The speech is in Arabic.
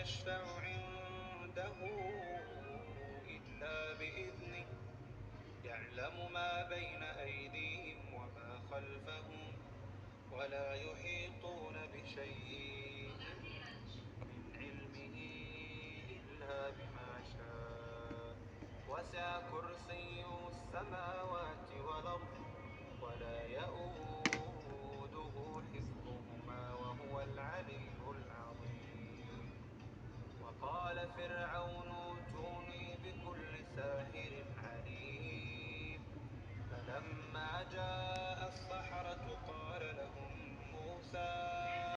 يشفع عنده إلا بإذنه يعلم ما بين أيديهم وما خلفهم ولا يحيطون بشيء من علمه إلا بما شاء وسع كرسيه السماوات والأرض ولا يئوده حفظهما وهو العلي العظيم. وقال فرعون ائتوني بكل ساحر عليم. فلما جاء السحرة قال لهم موسى